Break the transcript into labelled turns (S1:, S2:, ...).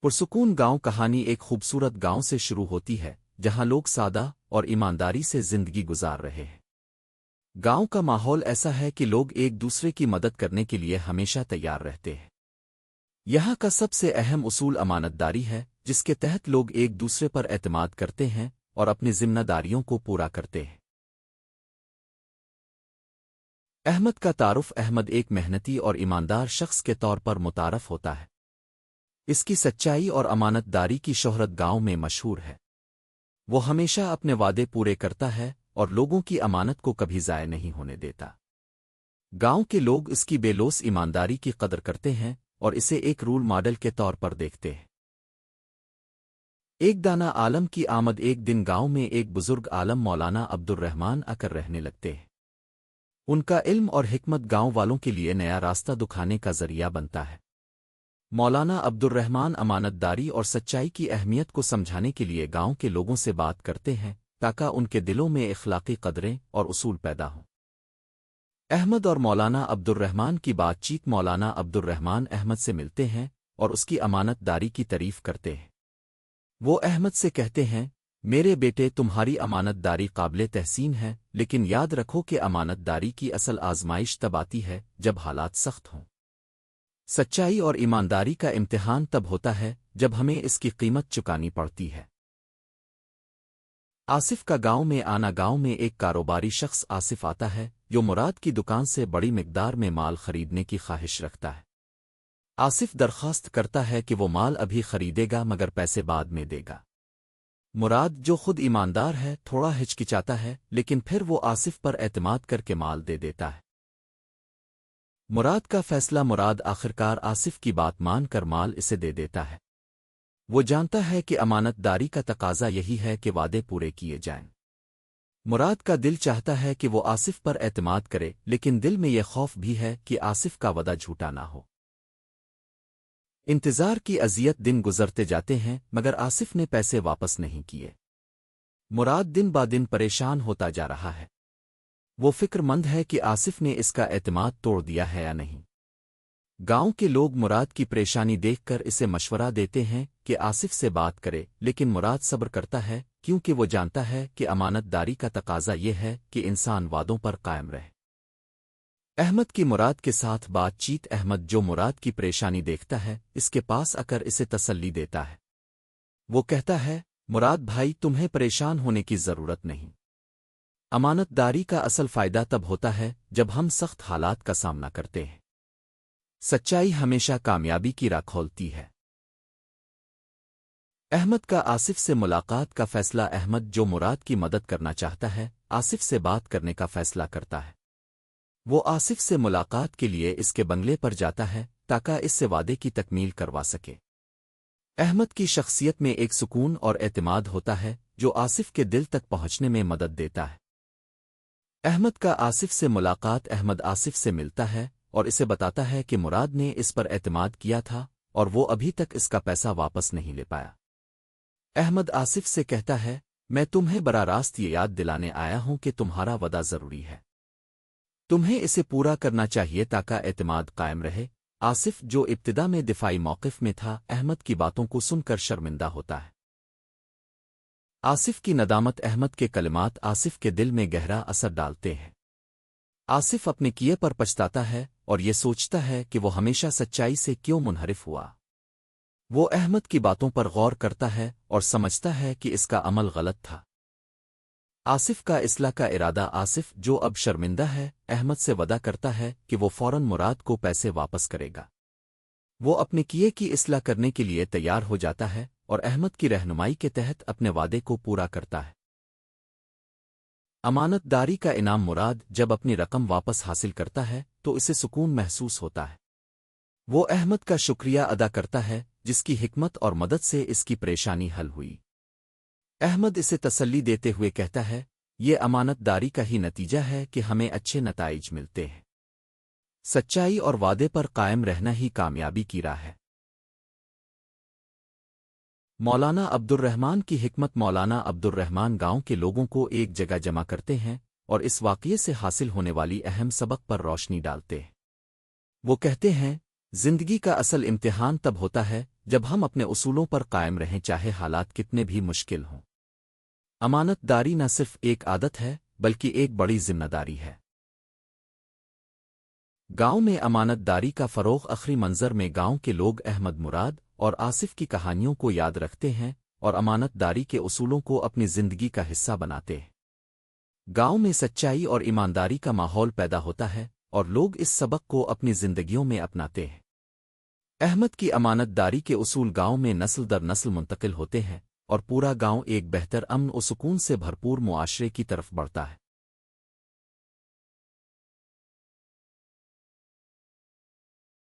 S1: پرسکون گاؤں کہانی ایک خوبصورت گاؤں سے شروع ہوتی ہے جہاں لوگ سادہ اور ایمانداری سے زندگی گزار رہے ہیں۔ گاؤں کا ماحول ایسا ہے کہ لوگ ایک دوسرے کی مدد کرنے کے لیے ہمیشہ تیار رہتے ہیں۔ یہاں کا سب سے اہم اصول امانت داری ہے، جس کے تحت لوگ ایک دوسرے پر اعتماد کرتے ہیں اور اپنی ذمہ داریوں کو پورا کرتے ہیں۔ احمد کا تعارف احمد ایک محنتی اور ایماندار شخص کے طور پر متعارف ہوتا ہے۔ اس کی سچائی اور امانت داری کی شہرت گاؤں میں مشہور ہے۔ وہ ہمیشہ اپنے وعدے پورے کرتا ہے اور لوگوں کی امانت کو کبھی ضائع نہیں ہونے دیتا۔ گاؤں کے لوگ اس کی بے لوث ایمانداری کی قدر کرتے ہیں اور اسے ایک رول ماڈل کے طور پر دیکھتے ہیں۔ ایک دانا عالم کی آمد ایک دن گاؤں میں ایک بزرگ عالم مولانا عبد الرحمن آ کر رہنے لگتے ہیں۔ ان کا علم اور حکمت گاؤں والوں کے لیے نیا راستہ دکھانے کا ذریعہ بنتا ہے۔ مولانا عبد الرحمن امانت داری اور سچائی کی اہمیت کو سمجھانے کے لیے گاؤں کے لوگوں سے بات کرتے ہیں تاکہ ان کے دلوں میں اخلاقی قدریں اور اصول پیدا ہوں۔ احمد اور مولانا عبد الرحمن کی بات چیت مولانا عبد الرحمن احمد سے ملتے ہیں اور اس کی امانت داری کی تعریف کرتے ہیں۔ وہ احمد سے کہتے ہیں، میرے بیٹے، تمہاری امانت داری قابل تحسین ہے، لیکن یاد رکھو کہ امانت داری کی اصل آزمائش تب آتی ہے جب حالات سخت ہوں۔ سچائی اور ایمانداری کا امتحان تب ہوتا ہے جب ہمیں اس کی قیمت چکانی پڑتی ہے۔ آصف کا گاؤں میں آنا گاؤں میں ایک کاروباری شخص آصف آتا ہے جو مراد کی دکان سے بڑی مقدار میں مال خریدنے کی خواہش رکھتا ہے۔ آصف درخواست کرتا ہے کہ وہ مال ابھی خریدے گا مگر پیسے بعد میں دے گا۔ مراد، جو خود ایماندار ہے، تھوڑا ہچکچاتا ہے لیکن پھر وہ آصف پر اعتماد کر کے مال دے دیتا ہے۔ مراد کا فیصلہ مراد آخرکار آصف کی بات مان کر مال اسے دے دیتا ہے۔ وہ جانتا ہے کہ امانت داری کا تقاضا یہی ہے کہ وعدے پورے کیے جائیں۔ مراد کا دل چاہتا ہے کہ وہ آصف پر اعتماد کرے، لیکن دل میں یہ خوف بھی ہے کہ آصف کا وعدہ جھوٹا نہ ہو۔ انتظار کی اذیت دن گزرتے جاتے ہیں مگر آصف نے پیسے واپس نہیں کیے۔ مراد دن با دن پریشان ہوتا جا رہا ہے۔ وہ فکر مند ہے کہ آصف نے اس کا اعتماد توڑ دیا ہے یا نہیں۔ گاؤں کے لوگ مراد کی پریشانی دیکھ کر اسے مشورہ دیتے ہیں کہ آصف سے بات کرے، لیکن مراد صبر کرتا ہے کیونکہ وہ جانتا ہے کہ امانت داری کا تقاضا یہ ہے کہ انسان وعدوں پر قائم رہے۔ احمد کی مراد کے ساتھ بات چیت احمد، جو مراد کی پریشانی دیکھتا ہے، اس کے پاس آ کر اسے تسلی دیتا ہے۔ وہ کہتا ہے، مراد بھائی، تمہیں پریشان ہونے کی ضرورت نہیں۔ امانت داری کا اصل فائدہ تب ہوتا ہے جب ہم سخت حالات کا سامنا کرتے ہیں۔ سچائی ہمیشہ کامیابی کی راہ کھولتی ہے۔ احمد کا آصف سے ملاقات کا فیصلہ احمد، جو مراد کی مدد کرنا چاہتا ہے، آصف سے بات کرنے کا فیصلہ کرتا ہے۔ وہ آصف سے ملاقات کے لیے اس کے بنگلے پر جاتا ہے تاکہ اس سے وعدے کی تکمیل کروا سکے۔ احمد کی شخصیت میں ایک سکون اور اعتماد ہوتا ہے جو آصف کے دل تک پہنچنے میں مدد دیتا ہے۔ احمد کا آصف سے ملاقات احمد آصف سے ملتا ہے اور اسے بتاتا ہے کہ مراد نے اس پر اعتماد کیا تھا اور وہ ابھی تک اس کا پیسہ واپس نہیں لے پایا۔ احمد آصف سے کہتا ہے، میں تمہیں براہ راست یہ یاد دلانے آیا ہوں کہ تمہارا وعدہ ضروری ہے۔ تمہیں اسے پورا کرنا چاہیے تاکہ اعتماد قائم رہے۔ آصف، جو ابتدا میں دفاعی موقف میں تھا، احمد کی باتوں کو سن کر شرمندہ ہوتا ہے۔ آصف کی ندامت احمد کے کلمات آصف کے دل میں گہرا اثر ڈالتے ہیں۔ آصف اپنے کیے پر پچھتاتا ہے اور یہ سوچتا ہے کہ وہ ہمیشہ سچائی سے کیوں منحرف ہوا۔ وہ احمد کی باتوں پر غور کرتا ہے اور سمجھتا ہے کہ اس کا عمل غلط تھا۔ آصف کا اصلاح کا ارادہ آصف، جو اب شرمندہ ہے، احمد سے وعدہ کرتا ہے کہ وہ فوراً مراد کو پیسے واپس کرے گا۔ وہ اپنے کیے کی اصلاح کرنے کے لیے تیار ہو جاتا ہے اور احمد کی رہنمائی کے تحت اپنے وعدے کو پورا کرتا ہے۔ امانت داری کا انعام مراد جب اپنی رقم واپس حاصل کرتا ہے تو اسے سکون محسوس ہوتا ہے۔ وہ احمد کا شکریہ ادا کرتا ہے جس کی حکمت اور مدد سے اس کی پریشانی حل ہوئی۔ احمد اسے تسلی دیتے ہوئے کہتا ہے، یہ امانت داری کا ہی نتیجہ ہے کہ ہمیں اچھے نتائج ملتے ہیں۔ سچائی اور وعدے پر قائم رہنا ہی کامیابی کی راہ ہے۔ مولانا عبد الرحمن کی حکمت مولانا عبد الرحمن گاؤں کے لوگوں کو ایک جگہ جمع کرتے ہیں اور اس واقعے سے حاصل ہونے والی اہم سبق پر روشنی ڈالتے ہیں۔ وہ کہتے ہیں، زندگی کا اصل امتحان تب ہوتا ہے جب ہم اپنے اصولوں پر قائم رہیں چاہے حالات کتنے بھی مشکل ہوں۔ امانت داری نہ صرف ایک عادت ہے بلکہ ایک بڑی ذمہ داری ہے۔ گاؤں میں امانت داری کا فروغ آخری منظر میں گاؤں کے لوگ احمد مراد اور آصف کی کہانیوں کو یاد رکھتے ہیں اور امانت داری کے اصولوں کو اپنی زندگی کا حصہ بناتے ہیں۔ گاؤں میں سچائی اور ایمانداری کا ماحول پیدا ہوتا ہے اور لوگ اس سبق کو اپنی زندگیوں میں اپناتے ہیں۔ احمد کی امانت داری کے اصول گاؤں میں نسل در نسل منتقل ہوتے ہیں اور پورا گاؤں ایک بہتر امن و سکون سے بھرپور معاشرے کی طرف بڑھتا ہے۔